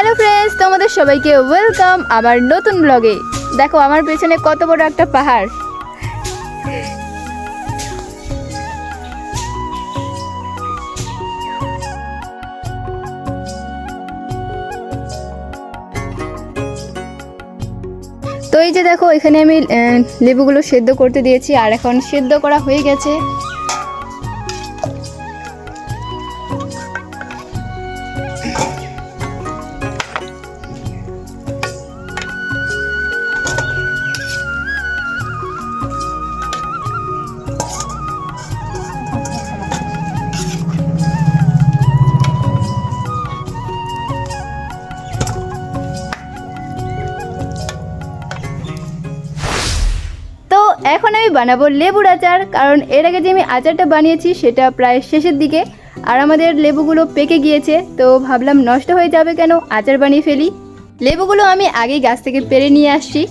Hello friends, তোমাদের সবাইকে welcome আমার নতুন ব্লগে। দেখো আমার পেছনে কত বড় একটা পাহাড়। তো এই যে দেখো, এখানে আমি লেবুগুলো সেদ্ধ করতে দিয়েছি আর এখন সেদ্ধ করা হয়ে গেছে। তো এখন আমি বানাবো লেবুর আচার, কারণ এর আগে যে আমি আচারটা বানিয়েছি সেটা প্রায় শেষের দিকে আর আমাদের লেবুগুলো পেকে গিয়েছে। তো ভাবলাম নষ্ট হয়ে যাবে কেন, আচার বানিয়ে ফেলি। লেবুগুলো আমি আগেই গাছ থেকে পেড়ে নিয়ে আসছি।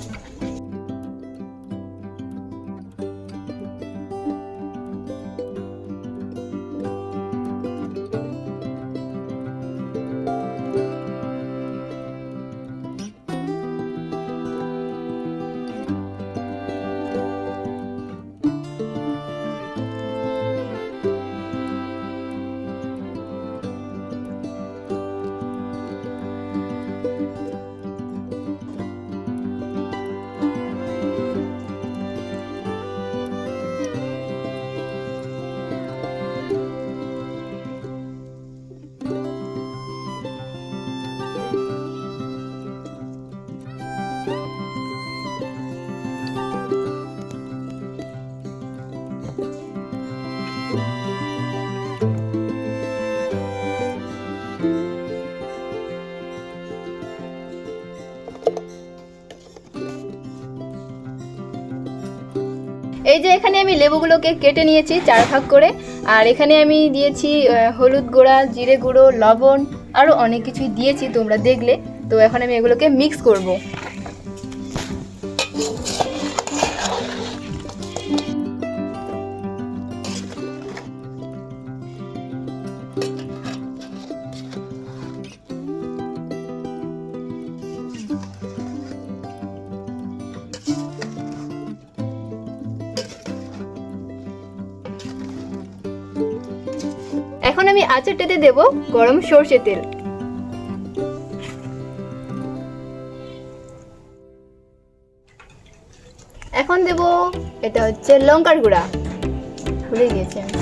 এই যে এখানে আমি লেবুগুলোকে কেটে নিয়েছি 4 ভাগ করে, আর এখানে আমি দিয়েছি হলুদ গুঁড়া, জিরে গুঁড়ো, লবণ, আরও অনেক কিছুই দিয়েছি, তোমরা দেখলে। তো এখন আমি এগুলোকে মিক্স করব। এখন আমি আচারটাতে দেব গরম সরষের তেল। এখন দেব এটা হচ্ছে লঙ্কার গুঁড়া, ভুলে গিয়েছি আমি।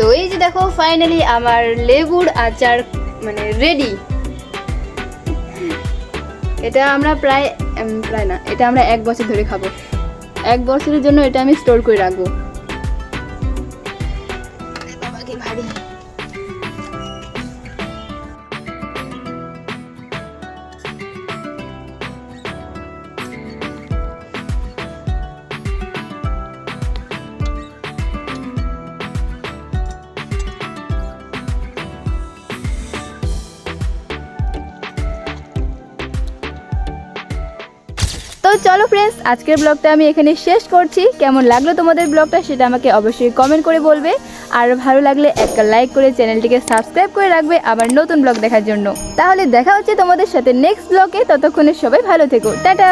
তো এই যে দেখো, ফাইনালি আমার লেবুর আচার মানে রেডি। এটা আমরা প্রায় না, এটা আমরা 1 বছর ধরে খাবো। 1 বছরের জন্য এটা আমি স্টোর করে রাখবো। বাবা কি ভারী। তো চলো ফ্রেন্ডস, আজকের ব্লগটা আমি এখানে শেষ করছি। কেমন লাগলো তোমাদের ব্লগটা সেটা আমাকে অবশ্যই কমেন্ট করে বলবে, আর ভালো লাগলে একটা লাইক করে চ্যানেলটিকে সাবস্ক্রাইব করে রাখবে আবার নতুন ব্লগ দেখার জন্য। তাহলে দেখা হচ্ছে তোমাদের সাথে নেক্সট ব্লগে। ততক্ষণে সবাই ভালো থেকো, টাটা।